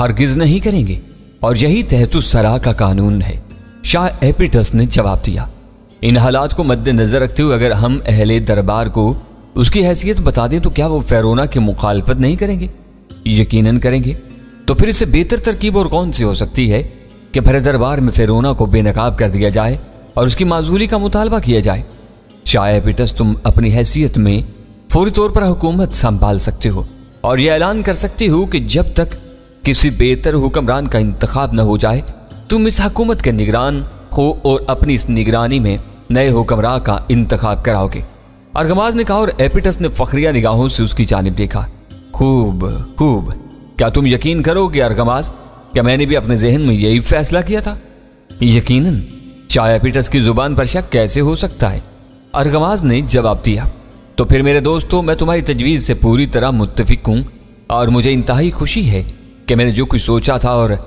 हरगिज नहीं करेंगे, और यही तहतुस सरा का कानून है। शाह एपिटस ने जवाब दिया, इन हालात को मद्देनजर रखते हुए अगर हम अहले दरबार को उसकी हैसियत बता दें तो क्या वो फेरोना की मुखालफत नहीं करेंगे? यकीनन करेंगे। तो फिर इससे बेहतर तरकीब और कौन सी हो सकती है कि भरे दरबार में फेरोना को बेनकाब कर दिया जाए और उसकी माजूली का मुतालबा किया जाए। शाह एपिटस, तुम अपनी हैसियत में फौरी तौर पर हुकूमत संभाल सकते हो और यह ऐलान कर सकते हो कि जब तक किसी बेहतर हुक्मरान का इंतखाब न हो जाए तुम इस हुकूमत के निगरान हो और अपनी इस निगरानी में नए हुक्मरान का इंतखाब कराओगे। अरगमास ने कहा और एपिटस ने फखरिया निगाहों से उसकी जानिब देखा। खूब खूब, क्या तुम यकीन करोगे अरगमास, क्या मैंने भी अपने जहन में यही फैसला किया था? यकीनन। शाह एपिटस की जुबान पर शक कैसे हो सकता है? अरगमास ने जवाब दिया। तो फिर मेरे दोस्तों, मैं तुम्हारी तजवीज़ से पूरी तरह मुत्तफिक हूँ और मुझे इंतहाई खुशी है कि मैंने जो कुछ सोचा था और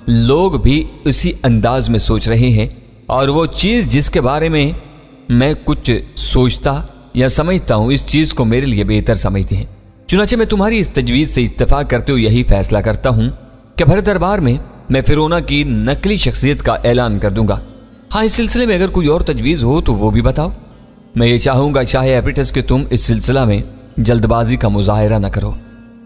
लोग भी उसी अंदाज में सोच रहे हैं, और वो चीज़ जिसके बारे में मैं कुछ सोचता या समझता हूँ इस चीज़ को मेरे लिए बेहतर समझते हैं। चुनाचे मैं तुम्हारी इस तजवीज़ से इत्तेफाक करते हुए यही फैसला करता हूँ कि भरे दरबार में मैं फिरौना की नकली शख्सियत का ऐलान कर दूंगा। हाँ, इस सिलसिले में अगर कोई और तजवीज़ हो तो वो भी बताओ। मैं ये चाहूँगा शाह एपिटस कि तुम इस सिलसिला में जल्दबाजी का मुजाहिरा न करो,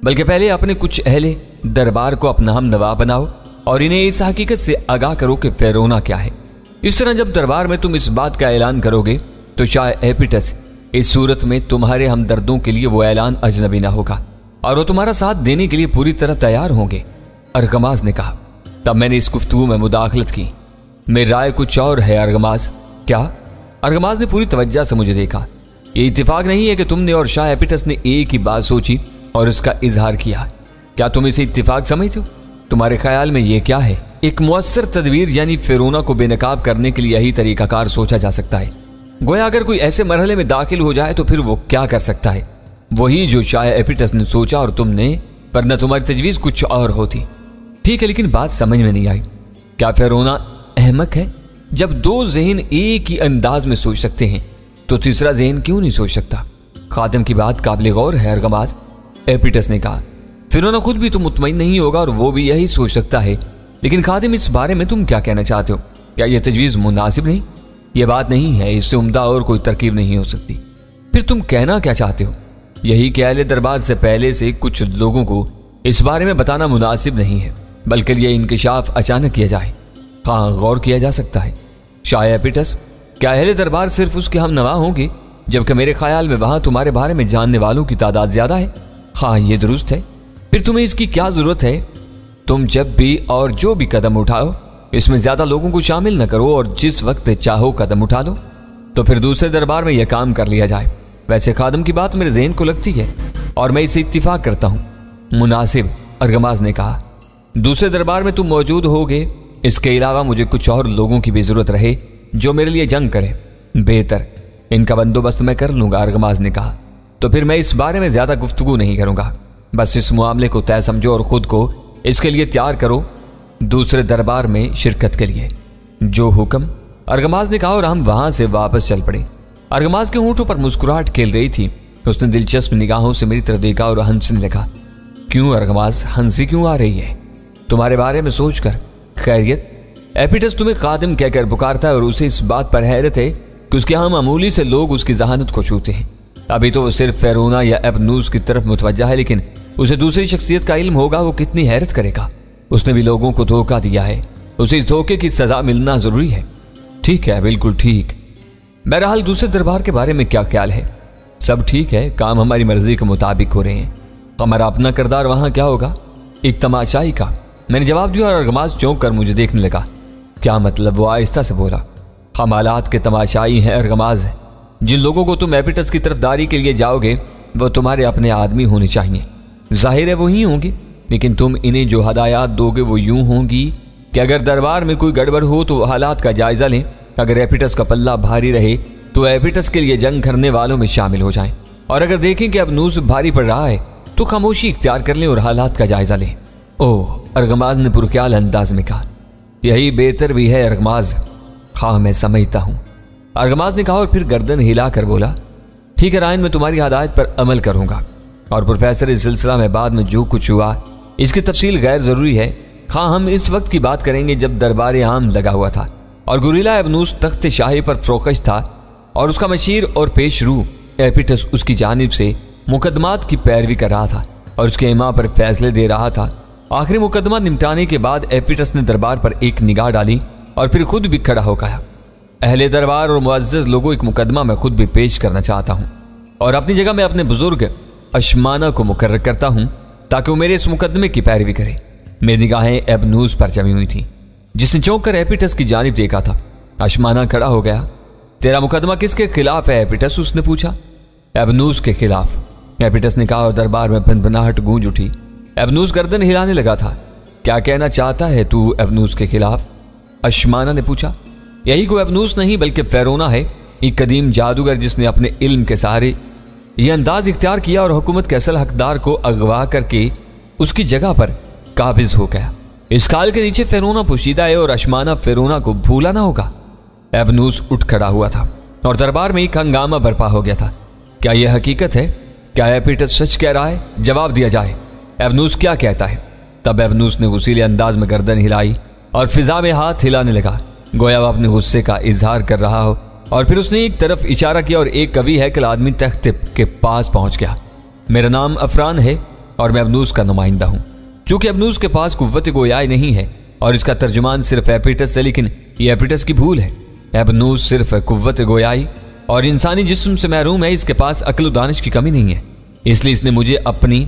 बल्कि पहले अपने कुछ अहले दरबार को अपना हम नवा बनाओ और इन्हें इस हकीकत से आगाह करो कि फेरोना क्या है। इस तरह जब दरबार में तुम इस बात का ऐलान करोगे तो शाह एपिटस, इस सूरत में तुम्हारे हमदर्दों के लिए वो ऐलान अजनबी ना होगा और वो तुम्हारा साथ देने के लिए पूरी तरह तैयार होंगे। अरगमास ने कहा। तब मैंने इस गुफ्तगू में मुदाखलत की। मेरी राय कुछ और है अरगमास। क्या? अरगमास ने पूरी तवज्जो से मुझे देखा। ये इत्तेफाक नहीं है कि तुमने और शाह एपिटस ने एक ही बात सोची और उसका इजहार किया। क्या तुम इसे इत्तेफाक समझते हो? तुम्हारे ख्याल में ये क्या है? एक मुअस्सर तदबीर यानी फेरोना को बेनकाब करने के लिए यही तरीकाकार सोचा जा सकता है। गोया अगर कोई ऐसे मरहले में दाखिल हो जाए तो फिर वो क्या कर सकता है? वही जो शाह एपिटस ने सोचा और तुमने, वरना तुम्हारी तजवीज़ कुछ और होती। ठीक है, लेकिन बात समझ में नहीं आई। क्या फेरोना अहमक है? जब दो जहन एक ही अंदाज में सोच सकते हैं तो तीसरा जहन क्यों नहीं सोच सकता? खादिम की बात काबिल गौर है अरगमास, एपिटस ने कहा। फिरौना खुद भी तो मुतमईन नहीं होगा और वो भी यही सोच सकता है, लेकिन खादिम इस बारे में तुम क्या कहना चाहते हो? क्या यह तजवीज़ मुनासिब नहीं? यह बात नहीं है, इससे उम्दा और कोई तरकीब नहीं हो सकती। फिर तुम कहना क्या चाहते हो? यही कि अहले दरबार से पहले से कुछ लोगों को इस बारे में बताना मुनासिब नहीं है, बल्कि यह इंकिशाफ अचानक किया जाए। हाँ, गौर किया जा सकता है। शाह एपिटस, क्या अहले दरबार सिर्फ उसके हम नवा होंगे, जबकि मेरे ख्याल में वहां तुम्हारे बारे में जानने वालों की तादाद ज्यादा है? हाँ, ये दुरुस्त है। फिर तुम्हें इसकी क्या जरूरत है? तुम जब भी और जो भी कदम उठाओ इसमें ज्यादा लोगों को शामिल न करो और जिस वक्त चाहो कदम उठा लो। तो फिर दूसरे दरबार में यह काम कर लिया जाए। वैसे खादिम की बात मेरे ज़हन को लगती है और मैं इसे इत्तिफाक करता हूँ। मुनासिब, अरगमास ने कहा। दूसरे दरबार में तुम मौजूद होगे, इसके अलावा मुझे कुछ और लोगों की भी जरूरत रहे जो मेरे लिए जंग करें। बेहतर, इनका बंदोबस्त मैं कर लूंगा, अरगमास ने कहा। तो फिर मैं इस बारे में ज्यादा गुफ्तगू नहीं करूंगा। बस इस मामले को तय समझो और खुद को इसके लिए तैयार करो दूसरे दरबार में शिरकत के लिए। जो हुक्म, अरगमास ने कहा और हम वहां से वापस चल पड़े। अरगमास के होंठों पर मुस्कुराहट खेल रही थी। उसने दिलचस्प निगाहों से मेरी तरफ देखा और हंसने लगा। क्यों अरगमास, हंसी क्यों आ रही है? तुम्हारे बारे में सोचकर। खैरियत? एपिटस तुम्हें खादिम कहकर पुकारता है और उसे इस बात पर हैरत है कि उसके यहाँ मामूली से लोग उसकी जहानत को छूते हैं। अभी तो वो सिर्फ फेरोना या एबनूस की तरफ मुतवज्जा है, लेकिन उसे दूसरी शख्सियत का इल्म होगा, वो कितनी हैरत करेगा। उसने भी लोगों को धोखा दिया है, उसे इस धोखे की सजा मिलना जरूरी है। ठीक है, बिल्कुल ठीक। बहरहाल दूसरे दरबार के बारे में क्या ख्याल है? सब ठीक है, काम हमारी मर्जी के मुताबिक हो रहे हैं। हमारा अपना किरदार वहां क्या होगा? एक तमाशाई का, मैंने जवाब दिया और अरगमास चौंक कर मुझे देखने लगा। क्या मतलब? वो आहिस्ता से बोला। हम हालात के तमाशाई हैं अरगमास। जिन लोगों को तुम एपिटस की तरफदारी के लिए जाओगे वो तुम्हारे अपने आदमी होने चाहिए। जाहिर है वो ही होंगे, लेकिन तुम इन्हें जो हदायत दोगे वो यूं होंगी कि अगर दरबार में कोई गड़बड़ हो तो हालात का जायजा लें। अगर एपिटस का पल्ला भारी रहे तो एपिटस के लिए जंग करने वालों में शामिल हो जाएं, और अगर देखें कि अब नूस भारी पड़ रहा है तो खामोशी इख्तियार कर लें और हालात का जायजा लें। ओह, अरगमास ने पुरख्याल अंदाज में कहा। यही बेहतर भी है अरगमास। हाँ, मैं समझता हूँ, अरगमास ने कहा और फिर गर्दन हिला कर बोला। ठीक है रायन, मैं तुम्हारी हदायत पर अमल करूंगा। और प्रोफेसर, इस सिलसिला में बाद में जो कुछ हुआ इसकी तफसील गैर जरूरी है, हाँ, हम इस वक्त की बात करेंगे जब दरबार आम लगा हुआ था और गुरिल्ला एबनूस तख्त शाही पर फोकस था और उसका मशीर और पेशरू एपिटस उसकी जानिब से मुकदमात की पैरवी कर रहा था और उसके इमा पर फैसले दे रहा था। आखिरी मुकदमा निपटाने के बाद एपिटस ने दरबार पर एक निगाह डाली और फिर खुद भी खड़ा हो गया। अहले दरबार और मुअज़्ज़ज़ लोगों, एक मुकदमा मैं खुद भी पेश करना चाहता हूँ और अपनी जगह में अपने बुजुर्ग अशमाना को मुकर्रर करता हूँ ताकि वो मेरे इस मुकदमे की पैरवी करे। मेरी निगाहें एबनूस पर जमी हुई थी, जिसने चौंक कर एपिटस की जानिब देखा था। अशमाना खड़ा हो गया। तेरा मुकदमा किसके खिलाफ है एपिटस? उसने पूछा। एबनूस के खिलाफ, एपिटस ने कहा और दरबार में भनभनाहट गूंज उठी। एबनूस गर्दन हिलाने लगा था। क्या कहना चाहता है तू एबनूस के खिलाफ? अशमाना ने पूछा। यही को एबनूस नहीं बल्कि फेरोना है, एक कदीम जादूगर जिसने अपने इल्म के सहारे यह अंदाज इख्तियार किया और हुकूमत के असल हकदार को अगवा करके उसकी जगह पर काबिज हो गया। इस खाल के नीचे फेरोना पोशीदा है और अशमाना फेरोना को भूला ना होगा। एबनूस उठ खड़ा हुआ था और दरबार में एक हंगामा बर्पा हो गया था। क्या यह हकीकत है? क्या एपिटस सच कह रहा है? जवाब दिया जाए। एबनूस क्या कहता है? तब एबनूस ने गुस्सीले अंदाज में गर्दन हिलाई और फिजा में हाथ हिलाने लगा, गोया वह अपने गुस्से का इजहार कर रहा हो। और फिर उसने एक तरफ इशारा किया और एक कवि हैकल आदमी तख्त के पास पहुंच गया। मेरा नाम अफरान है और मैं एबनूस का नुमाइंदा हूं। चूंकि एबनूस के पास कुव्वत गोयाई नहीं है और इसका तर्जुमान सिर्फ एपिटस है, लेकिन यह एपिटस की भूल है। एबनूस सिर्फ कुव्वत गोयाई और इंसानी जिस्म से महरूम है, इसके पास अक्ल दानिश की कमी नहीं है, इसलिए इसने मुझे अपनी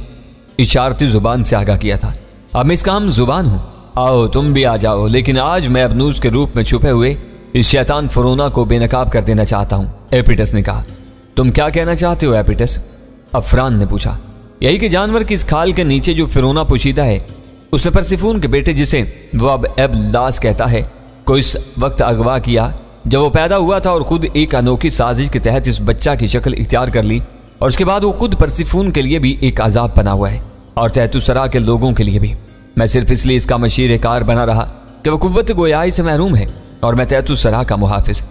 इशारती जुबान से आगाह किया था। अब मैं इसका हम जुबान हूं। आओ तुम भी आ जाओ, लेकिन आज मैं एबनूस के रूप में छुपे हुए इस शैतान फेरोना को बेनकाब कर देना चाहता हूं। एपिटस ने कहा। तुम क्या कहना चाहते हो एपिटस? अफरान ने पूछा। यही कि जानवर की इस खाल के नीचे जो फेरोना पोशीदा है, उसने परसिफून के बेटे जिसे वो अब एबलास कहता है को इस वक्त अगवा किया जब वो पैदा हुआ था और खुद एक अनोखी साजिश के तहत इस बच्चा की शक्ल इख्तियार कर ली और उसके बाद वो खुद परसिफून के लिए भी एक अजाब बना हुआ है और तहतुसरा के लोगों के लिए भी। मैं सिर्फ इसलिए इसका मशीर कार बना रहा कि वह कुव्वत गोयाई से महरूम है और मैं तहतुसरा का मुहाफिज।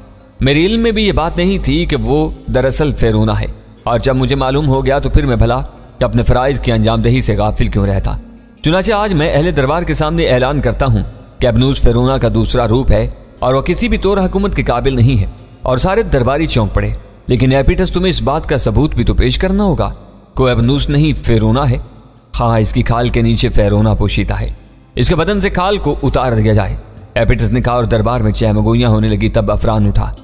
मेरे इल्म में भी ये बात नहीं थी कि वो दरअसल फेरोना है, और जब मुझे मालूम हो गया तो फिर मैं भला कि अपने फ़राइज़ की अंजामदही से गाफिल क्यों रहता। चुनाचे आज मैं अहले दरबार के सामने ऐलान करता हूँ कि एबनूस फेरोना का दूसरा रूप है और वह किसी भी तौर हुकूमत के काबिल नहीं है। और सारे दरबारी चौंक पड़े। लेकिन एपिटस, तुम्हें इस बात का सबूत भी तो पेश करना होगा को एबनूस नहीं फेरोना है। हाँ, इसकी खाल के नीचे फेरोना पोशीदा है, इसके बदन से खाल को उतार दिया जाए, एपिटस ने कहा और दरबार में चहमगोइयां होने लगी। तब अफरान उठा।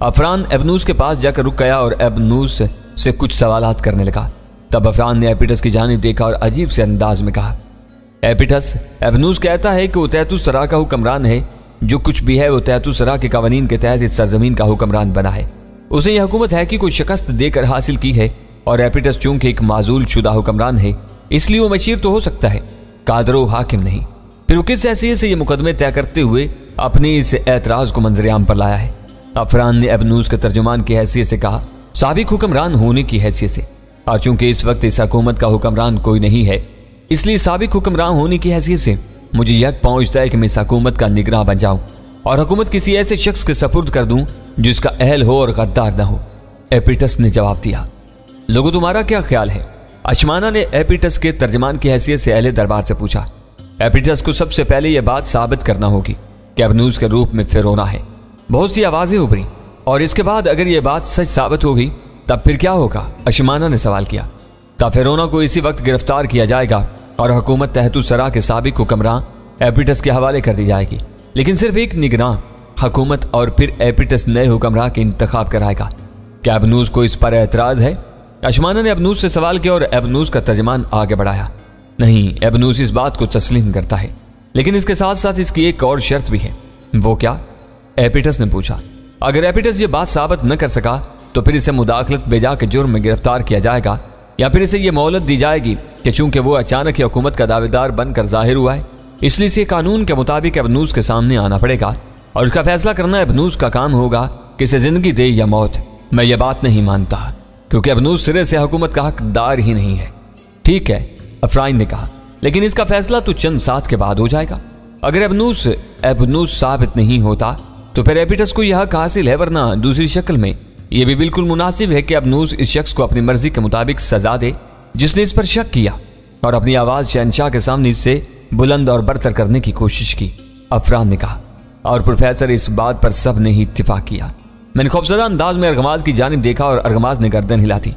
अफरान एबनूस के पास जाकर रुक गया और एबनूस से कुछ सवालात करने लगा। तब अफरान ने एपिटस की जानिब देखा और अजीब से अंदाज में कहा, एपिटस, एबनूस कहता है कि वो तहतुसरा का हुक्मरान है। जो कुछ भी है वो तहतुसरा के कवानीन के तहत इस सरजमीन का हुक्मरान बना है। उसे यह हुकूमत है कि कोई शिकस्त देकर हासिल की है और एपिटस चूंकि एक माजूल शुदा हुक्मरान है इसलिए वो मशीर तो हो सकता है, कादरो हाकिम नहीं। फिर वो किस हैसियत से ये मुकदमे तय करते हुए अपने इस एतराज़ को मंजरेआम पर लाया है? अफरान ने एबनूस के तर्जुमान की हैसियत से कहा, साबिक हुक्मरान होने की हैसियत से। और चूंकि इस वक्त इस हुकूमत का हुक्मरान कोई नहीं है इसलिए साबिक हुक्मरान होने की हैसियत से मुझे यक पहुंचता है कि मैं इस हुकूमत का निगरान बन जाऊं और हुकूमत किसी ऐसे शख्स के सपुर्द कर दूं जो इसका अहल हो और गद्दार न हो। एपिटस ने जवाब दिया। लोगों, तुम्हारा क्या ख्याल है? अशमाना ने एपिटस के तर्जमान की हैसियत से अहले दरबार से पूछा। एपिटस को सबसे पहले यह बात साबित करना होगी कि एबनूस के रूप में फेरोना है। बहुत सी आवाजें उभरी और इसके बाद अगर यह बात सच साबित होगी तब फिर क्या होगा? अशमाना ने सवाल किया। तब फेरोना को इसी वक्त गिरफ्तार किया जाएगा और हुकूमत तहतुसरा के साबिक हुक्मरान एपिटस के हवाले कर दी जाएगी, लेकिन सिर्फ एक निगरान हुकूमत, और फिर एपिटस नए हुक्मरान के इंतखाब कराएगा। क्या एबनूस को इस पर एतराज़ है? अशमाना ने एबनूस से सवाल किया और एबनूस का तर्जमान आगे बढ़ाया। नहीं, एबनूस इस बात को तस्लीम करता है, लेकिन इसके साथ साथ इसकी एक और शर्त भी है। वो क्या? एपिटस ने पूछा। अगर एपिटस ये बात साबित न कर सका तो फिर इसे मुदाखलत बेजा के जुर्म में गिरफ्तार किया जाएगा, या फिर इसे यह मोहलत दी जाएगी कि चूंकि वो अचानक ही हुकूमत का दावेदार बनकर जाहिर हुआ है इसलिए इसे कानून के मुताबिक एबनूस के सामने आना पड़ेगा और उसका फैसला करना एबनूस का काम होगा कि इसे जिंदगी दे या मौत। मैं ये बात नहीं मानता क्योंकि एबनूस सिरे से हुकूमत का हकदार ही नहीं है। ठीक है, अफराइन ने कहा, लेकिन इसका फैसला तो चंद साथ के बाद हो जाएगा। अगर एबनूस साबित नहीं होता तो फिर एपिटस को यह हक हासिल है, वरना दूसरी शक्ल में यह भी बिल्कुल मुनासिब है कि एबनूस इस शख्स को अपनी मर्जी के मुताबिक सजा दे जिसने इस पर शक किया और अपनी आवाज शहनशाह के सामने इससे बुलंद और बरतर करने की कोशिश की, अफरान ने कहा। और प्रोफेसर, इस बात पर सब ने ही इत्तेफाक किया। मैंने खौफजदा अंदाज में अरगमास की जानिब देखा और अरगमास ने गर्दन हिला दी।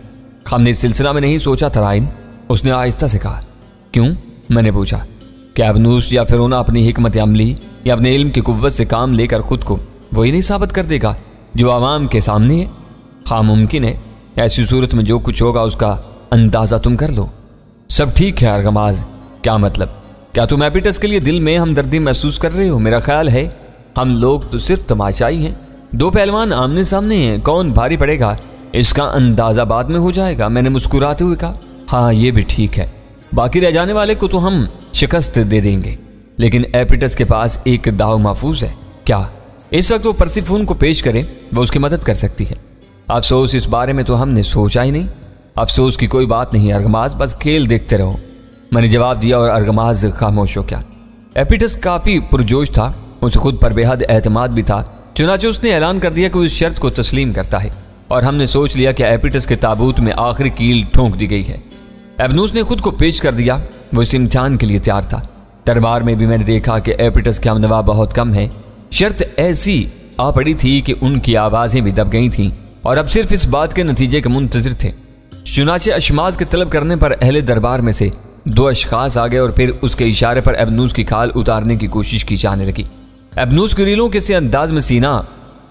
हमने इस सिलसिला में नहीं सोचा तराइन, उसने आहिस्ता से कहा। क्यों? मैंने पूछा। क्या अबनूस या फिरौना अपनी हिकमत अमली या अपने इल्म की कुव्वत से काम लेकर खुद को वही नहीं साबित कर देगा जो आवाम के सामने है? हाँ, मुमकिन है। ऐसी सूरत में जो कुछ होगा उसका अंदाजा तुम कर लो। सब ठीक है अरगमास, क्या मतलब? क्या तुम एपिटस के लिए दिल में हमदर्दी महसूस कर रहे हो? मेरा ख्याल है हम लोग तो सिर्फ तमाशाई हैं। दो पहलवान आमने सामने हैं, कौन भारी पड़ेगा इसका अंदाजा बाद में हो जाएगा। मैंने मुस्कुराते हुए कहा। हाँ, ये भी ठीक है। बाकी रह जाने वाले को तो हम शिकस्त दे देंगे, लेकिन एपिटस के पास एक दाव महफूज है। क्या? इस वक्त वो परसिफोन को पेश करे, वो उसकी मदद कर सकती है। अफसोस, इस बारे में तो हमने सोचा ही नहीं। अफसोस की कोई बात नहीं अरगमास, बस खेल देखते रहो, मैंने जवाब दिया और अरगमास खामोश हो गया। एपिटस काफी पुरजोश था, उसे खुद पर बेहद एतमाद भी था। चुनाचे उसने ऐलान कर दिया कि उस शर्त को तस्लीम करता है और हमने सोच लिया कि एपिटस के ताबूत में आखिरी कील ठोंक दी गई है। एबनूस ने खुद को पेश कर दिया, वो इस इम्तिहान के लिए तैयार था। दरबार में भी मैंने देखा कि एपिटस के हमनवा बहुत कम है। शर्त ऐसी आ पड़ी थी कि उनकी आवाजें भी दब गई थीं और अब सिर्फ इस बात के नतीजे के मुंतजिर थे। चुनाचे अशमाज के तलब करने पर अहले दरबार में से दो अशखास आ गए और फिर उसके इशारे पर एबनूस की खाल उतारने की कोशिश की जाने लगी। एबनूस गुरीलों के से अंदाज में सीना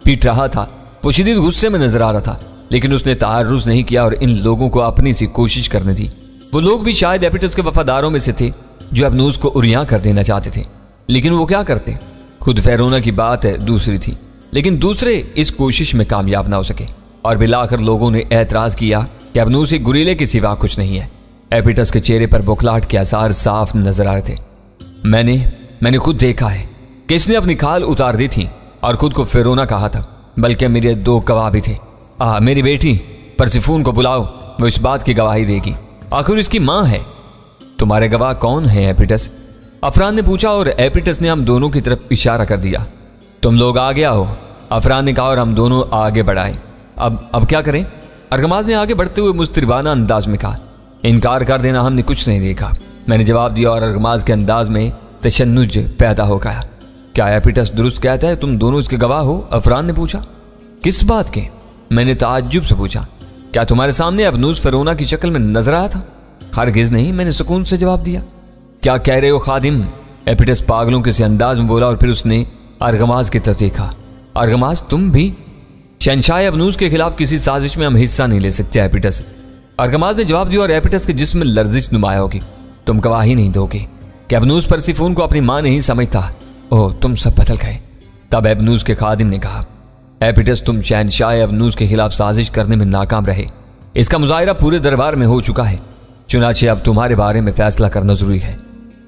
पीट रहा था। वो शदीद गुस्से में नजर आ रहा था, लेकिन उसने तारुज़ नहीं किया और इन लोगों को अपनी सी कोशिश करने दी। वो लोग भी शायद एपिटस के वफादारों में से थे जो एबनूस को उरियां कर देना चाहते थे, लेकिन वो क्या करते? खुद फेरोना की बात है दूसरी थी, लेकिन दूसरे इस कोशिश में कामयाब ना हो सके और बिलाकर लोगों ने एतराज किया कि एबनूस एक गुरीले के सिवा कुछ नहीं है। एपिटस के चेहरे पर बुखलाहट के आसार साफ नजर आ रहे थे। मैंने खुद देखा है कि इसने अपनी खाल उतार दी थी और खुद को फेरोना कहा था, बल्कि मेरे दो गवाह भी थे। मेरी बेटी परसिफोन को बुलाओ, वो इस बात की गवाही देगी, आखिर इसकी माँ है। तुम्हारे गवाह कौन है एपिटस? अफरान ने पूछा और एपिटस ने हम दोनों की तरफ इशारा कर दिया। तुम लोग आ गया हो, अफरान ने कहा और हम दोनों आगे बढ़ाए। अब क्या करें? अरगमास ने आगे बढ़ते हुए मुस्तरिबाना अंदाज में कहा। इनकार कर देना, हमने कुछ नहीं देखा, मैंने जवाब दिया और अरगमास के अंदाज में तशन्नुज पैदा हो गया। क्या एपिटस दुरुस्त कहता है तुम दोनों इसके गवाह हो? अफरान ने पूछा। किस बात के? मैंने ताज्जुब से पूछा। क्या तुम्हारे सामने एबनूस फेरोना की शक्ल में नजर आया था? हरगिज़ नहीं, मैंने सुकून से जवाब दिया। क्या कह रहे हो खादिम? एपिटस पागलों के से अंदाज में बोला और फिर उसने अरगमास की तरफ देखा। अरगमास, तुम भी? शहंशाह एबनूस के खिलाफ किसी साजिश में हम हिस्सा नहीं ले सकते एपिटस, अरगमास ने जवाब दिया और एपिटस के जिस्म में लर्जिश नुमाया होगी। तुम गवाही नहीं दोगे कि एबनूस परसिफोन को अपनी मां नहीं समझता? ओह, तुम सब बदल गए। तब एबनूस के खादिम ने कहा, एपिटस, तुम शहंशाह एबनूस के खिलाफ साजिश करने में नाकाम रहे, इसका मुजाहिरा पूरे दरबार में हो चुका है, चुनाचे अब तुम्हारे बारे में फैसला करना जरूरी है।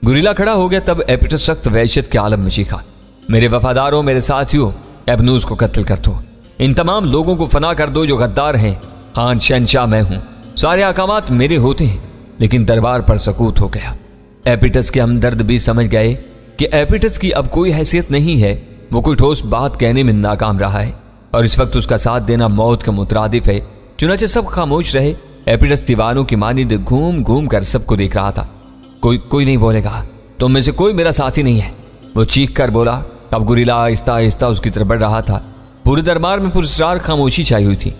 गुरीला खड़ा हो गया। तब एपिटस सख्त वहशत के आलम में चीखा, मेरे वफादारों, मेरे साथियों, एबनूस को कत्ल कर दो, इन तमाम लोगों को फना कर दो जो गद्दार हैं। खान शहंशाह मैं हूं, सारे अहकामात मेरे होते हैं। लेकिन दरबार पर सकूत हो गया। एपिटस के हमदर्द भी समझ गए कि एपिटस की अब कोई हैसियत नहीं है, वो कोई ठोस बात कहने में नाकाम रहा है और इस वक्त उसका साथ देना मौत का मुतरादिफ है। चुनाचे सब खामोश रहे। एपिटस दीवानों की मानिंद घूम घूम कर सबको देख रहा था। कोई नहीं बोलेगा, तुम में से कोई मेरा साथी नहीं है, वो चीख कर बोला। अब गुरीला आहिस्ता आहिस्ता उसकी तरफ बढ़ रहा था। पूरे दरबार में पुरस्कार खामोशी छाई हुई थी।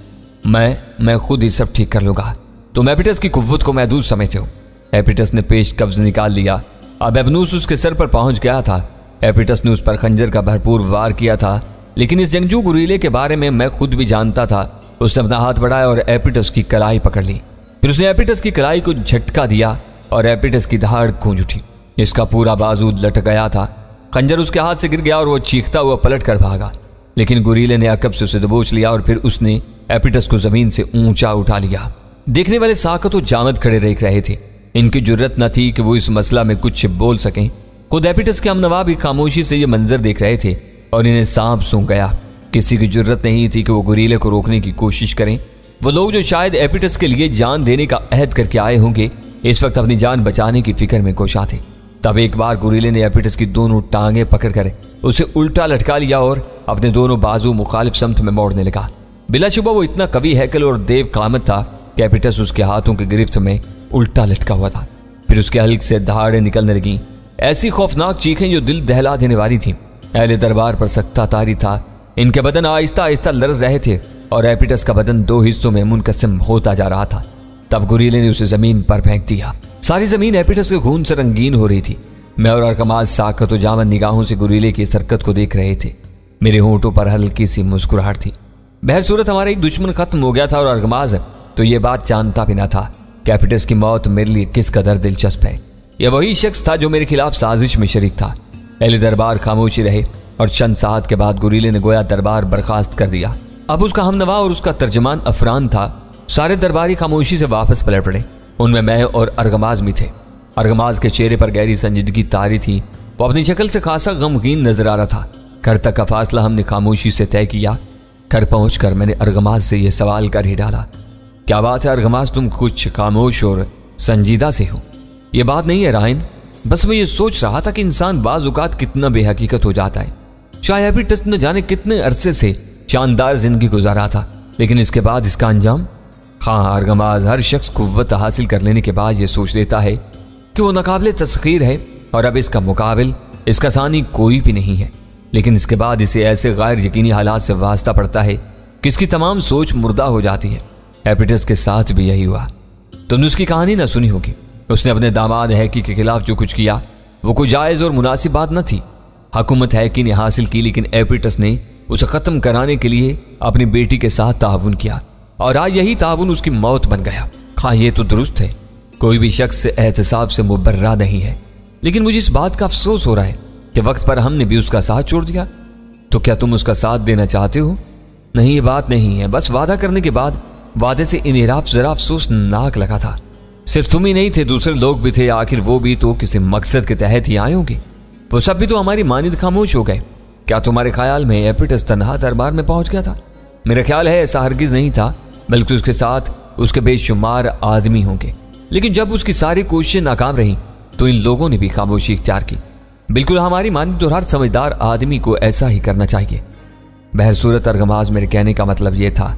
मैं खुद ही सब ठीक कर लूंगा, तुम एपिटस की कुव्वत को महदूद समझते हो। एपिटस ने पेश कब्ज निकाल लिया। अब एबनूस उसके सर पर पहुंच गया था। एपिटस ने उस पर खंजर का भरपूर वार किया था, लेकिन इस जंगजू गुरीले के बारे में मैं खुद भी जानता था। उसने अपना हाथ बढ़ाया और एपिटस की कलाई पकड़ ली। फिर उसने एपिटस की कलाई को झटका दिया और एपिटस की दहाड़ गूंज उठी। इसका पूरा बाजू लटक गया था। खंजर उसके हाथ से गिर गया और वो चीखता हुआ पलट कर भागा, लेकिन गुरीले ने अकब से उसे दबोच लिया और फिर उसने एपिटस को जमीन से ऊंचा उठा लिया। देखने वाले साकत और जामद खड़े देख रहे थे। इनकी जुर्रत न थी कि वो इस मसला में कुछ बोल सकें। खुद एपिटस के हमनवा भी खामोशी से ये मंजर देख रहे थे और इन्हें सांप सूंघ गया। किसी की जुर्रत नहीं थी कि वो गुरीले को रोकने की कोशिश करें। वो लोग जो शायद एपिटस के लिए जान देने का अहद करके आए होंगे, इस वक्त अपनी जान बचाने की फिक्र में कोशा थे। तब एक बार गुरीले ने एपिटस की दोनों टांगें पकड़कर उसे उल्टा लटका लिया और अपने दोनों बाजू मुखालिफ समत में मोड़ने लगा। बिलाशुबा वो इतना कवि हैकल और देव कामत था कि एपिटस उसके हाथों की गिरफ्त में उल्टा लटका हुआ था। फिर उसके हल्क से दहाड़ें निकलने लगी। ऐसी खौफनाक चीखें जो दिल दहला देने वाली थीं। अहले दरबार पर सख्ता तारी था। इनके बदन आहिस्ता आहिस्ता लरज रहे थे और एपिटस का बदन 2 हिस्सों में मुनकसिम होता जा रहा था। तब गुरीले ने उसे जमीन पर फेंक दिया। सारी जमीन एपिटस के खून से रंगीन हो रही थी। मैं और अरकमाज साकत और जामन निगाहों से गुरीले की इस हरकत को देख रहे थे। मेरे होंठों पर हल्की सी मुस्कुराहट थी। बहरसूरत हमारा एक दुश्मन खत्म हो गया था और अरकमाज तो ये बात जानता भी ना था कि एपिटस की मौत मेरे लिए किस कदर दिलचस्प है। यह वही शख्स था जो मेरे खिलाफ साजिश में शरीक था। अहले दरबार खामोशी रहे और चंद साहत के बाद गुरीले ने गोया दरबार बर्खास्त कर दिया। अब उसका हमनवा और उसका तर्जमान अफरान था। सारे दरबारी खामोशी से वापस पलट पड़े। उनमें मैं और अरगमाज भी थे। अरगमाज के चेहरे पर गहरी संजीदगी तारी थी। वो अपनी शक्ल से खासा गमगीन नजर आ रहा था। घर तक का फासला हमने खामोशी से तय किया। घर पहुंचकर मैंने अरगमाज से यह सवाल कर ही डाला, क्या बात है अरगमाज, तुम कुछ खामोश और संजीदा से हो? यह बात नहीं है रायन, बस मैं ये सोच रहा था कि इंसान बाज औकात कितना बेहकीकत हो जाता है। शायद एपिटस न जाने कितने अरसे से शानदार जिंदगी गुजारा था, लेकिन इसके बाद इसका अंजाम। हाँ अरगमाज, हर शख्स कुव्वत हासिल कर लेने के बाद ये सोच लेता है कि वो नाकाबिले तस्खीर है और अब इसका मुकाबिल, इसका सानी कोई भी नहीं है। लेकिन इसके बाद इसे ऐसे गैर यकीनी हालात से वास्ता पड़ता है कि इसकी तमाम सोच मुर्दा हो जाती है। एपिटस के साथ भी यही हुआ। तुमने उसकी कहानी ना सुनी होगी। उसने अपने दामाद हैकी के खिलाफ जो कुछ किया वो कोई जायज़ और मुनासिब बात न थी। हुकूमत हैकी ने हासिल की, लेकिन एपिटस ने उसे ख़त्म कराने के लिए अपनी बेटी के साथ ताउन किया और आज यही ताउन उसकी मौत बन गया। हाँ ये तो दुरुस्त है, कोई भी शख्स एहतसाब से मुबर्रा नहीं है, लेकिन मुझे इस बात का अफसोस हो रहा है कि वक्त पर हमने भी उसका साथ छोड़ दिया। तो क्या तुम उसका साथ देना चाहते हो? नहीं, ये बात नहीं है। बस वादा करने के बाद वादे से इनहिराफ जरा अफसोसनाक लगा था। सिर्फ तुम ही नहीं थे, दूसरे लोग भी थे। आखिर वो भी तो किसी मकसद के तहत ही आए होंगे। वो सब भी तो हमारी मानिद खामोश हो गए। क्या तुम्हारे ख्याल में एपिटस तन्हा दरबार में पहुंच गया था? मेरा ख्याल है ऐसा हरगिज नहीं था, बल्कि उसके साथ उसके बेशुमार आदमी होंगे। लेकिन जब उसकी सारी कोशिशें नाकाम रहीं तो इन लोगों ने भी खामोशी इख्तियार की। बिल्कुल हमारी मानिद और हर समझदार आदमी को ऐसा ही करना चाहिए। बहरसूरत अरगमाज, मेरे कहने का मतलब यह था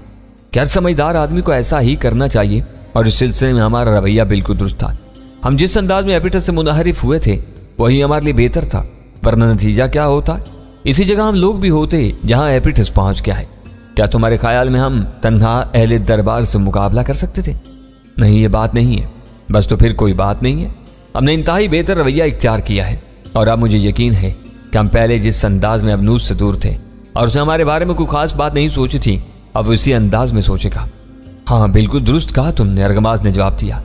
कि हर समझदार आदमी को ऐसा ही करना चाहिए और इस सिलसिले में हमारा रवैया बिल्कुल दुरुस्त था। हम जिस अंदाज में एपिटस से मुनहरिफ हुए थे वही हमारे लिए बेहतर था, वरना नतीजा क्या होता? इसी जगह हम लोग भी होते जहां एपिटस पहुंच गया है। क्या तुम्हारे ख्याल में हम तन्हा अहले दरबार से मुकाबला कर सकते थे? नहीं, ये बात नहीं है। बस तो फिर कोई बात नहीं है। हमने इंतहाई बेहतर रवैया इख्तियार किया है और अब मुझे यकीन है कि हम पहले जिस अंदाज में अबनूस से दूर थे और उसने हमारे बारे में कोई खास बात नहीं सोची थी, अब उसी अंदाज में सोचेगा। हाँ बिल्कुल दुरुस्त कहा तुमने, अरगमाज ने जवाब दिया।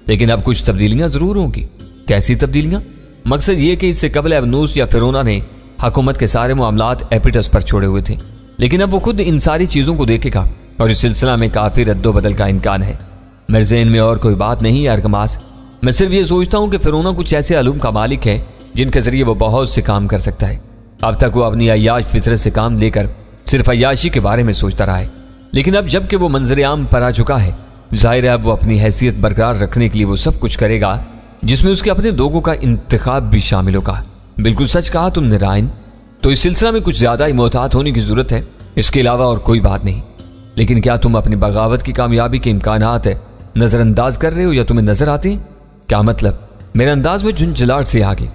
लेकिन अब कुछ तब्दीलियां जरूर होंगी। कैसी तब्दीलियां? मकसद ये कि इससे कबल अबनूस या फिरौना ने हुकूमत के सारे मामलात एपिटस पर छोड़े हुए थे, लेकिन अब वो खुद इन सारी चीज़ों को देखेगा और इस सिलसिला में काफ़ी रद्दोबदल का इम्कान है। मेरे ज़हन में और कोई बात नहीं है अरगमाज। मैं सिर्फ ये सोचता हूँ कि फिरौना कुछ ऐसे अलूम का मालिक है जिनके जरिए वो बहुत से काम कर सकता है। अब तक वो अपनी अय्याश फितरत से काम लेकर सिर्फ अय्याशी के बारे में सोचता रहा है, लेकिन अब जबकि वो मंजर आम पर आ चुका है, जाहिर है अब वो अपनी हैसियत बरकरार रखने के लिए वो सब कुछ करेगा जिसमें उसके अपने दोगों का इंतखाब भी शामिल होगा। बिल्कुल सच कहा तुमने रायन। तो इस सिलसिला में कुछ ज़्यादा ही मोहतात होने की ज़रूरत है, इसके अलावा और कोई बात नहीं। लेकिन क्या तुम अपनी बगावत की कामयाबी के इम्कानात नज़रअंदाज कर रहे हो या तुम्हें नजर आते हैं? क्या मतलब? मेरे अंदाज में झुंझलाहट से आगे।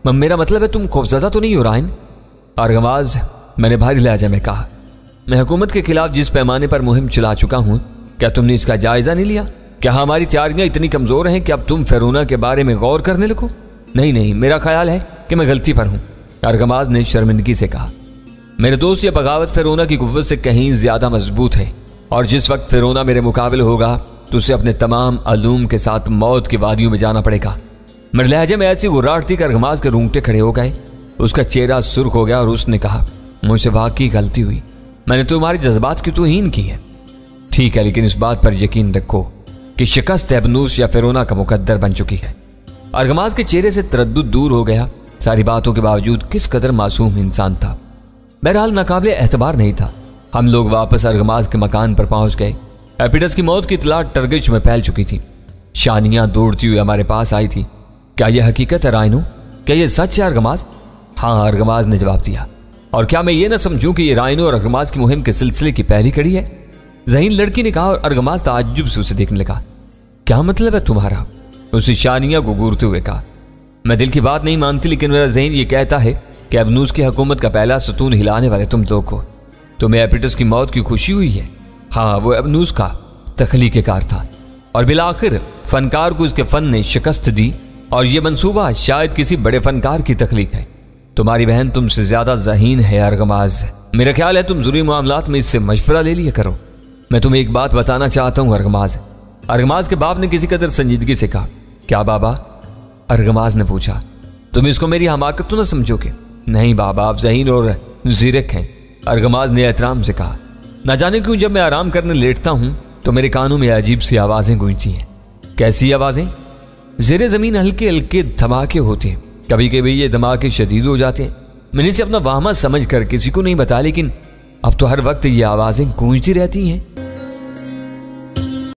मेरा मतलब है तुम खौफजदा तो नहीं हो रायन? अरगमाज, मैंने भारी लहजा में कहा, मैं हुकूमत के खिलाफ जिस पैमाने पर मुहिम चला चुका हूँ, क्या तुमने इसका जायजा नहीं लिया? क्या हमारी तैयारियां इतनी कमजोर हैं कि अब तुम फिरौना के बारे में गौर करने लगो? नहीं नहीं, मेरा ख्याल है कि मैं गलती पर हूँ, अरगमाज ने शर्मिंदगी से कहा। मेरे दोस्त, ये बगावत फिरौना की कुव्वत से कहीं ज्यादा मजबूत है और जिस वक्त फिरौना मेरे मुकाबले होगा तो उसे अपने तमाम अलूम के साथ मौत की वादियों में जाना पड़ेगा। मेरे लहजे में ऐसी गुर्राहट थी कि अरगमाज के रूंगटे खड़े हो गए। उसका चेहरा सुर्ख हो गया और उसने कहा, मुझसे वाकई गलती हुई, मैंने तुम्हारी जज्बात की तौहीन की है। ठीक है, लेकिन इस बात पर यकीन रखो कि शिकस्त अबनूस या फिरौना का मुकद्दर बन चुकी है। अरगमाज के चेहरे से तरद्दुद दूर हो गया। सारी बातों के बावजूद किस कदर मासूम इंसान था। बहरहाल नाकाबिले एतबार नहीं था। हम लोग वापस अरगमाज के मकान पर पहुंच गए। एपिटस की मौत की इतला टर्गिश में फैल चुकी थी। शानियां दौड़ती हुई हमारे पास आई थी। क्या यह हकीकत है रायनो? क्या यह सच है अरगमाज? हाँ, अरगमाज ने जवाब दिया। और क्या मैं ये ना समझूं कि ये रायनो और अरगमाज की मुहिम के सिलसिले की पहली कड़ी है? ज़हीन लड़की ने कहा और अरगमाज ताज्जुब से उसे देखने लगा। क्या मतलब है तुम्हारा? उसे शानिया को घूरते हुए कहा। मैं दिल की बात नहीं मानती, लेकिन मेरा ज़हन ये कहता है कि अबनूस की हुकूमत का पहला सतून हिलाने वाले तुम लोग हो। तुम्हें एपिटस की मौत की खुशी हुई है। हाँ, वो अबनूस का तख्लीक़-ए-कार था और बिलाखिर फनकार को इसके फ़न ने शिकस्त दी, और ये मंसूबा शायद किसी बड़े फनकार की तख्लीक है। तुम्हारी बहन तुमसे ज़्यादा ज़हीन है अरगमाज। मेरा ख्याल है तुम ज़रूरी मामलात में इससे मशवरा ले लिया करो। मैं तुम्हें एक बात बताना चाहता हूँ अरगमाज। अरगमाज के बाप ने किसी कदर संजीदगी से कहा। क्या बाबा? अरगमाज ने पूछा। तुम इसको मेरी हमाकत तो न समझोगे? नहीं बाबा, आप ज़हीन और ज़ीरक हैं, अरगमाज ने एहतराम से कहा। न जाने क्यों जब मैं आराम करने लेटता हूँ तो मेरे कानों में अजीब सी आवाज़ें गूंजती हैं। कैसी आवाज़ें? ज़ेरे ज़मीन हल्के हल्के धमाके होते हैं। कभी कभी ये धमाके शदीद हो जाते हैं। मैंने इसे अपना वाहमा समझ कर किसी को नहीं बताया, लेकिन अब तो हर वक्त ये आवाज़ें गूंजती रहती हैं।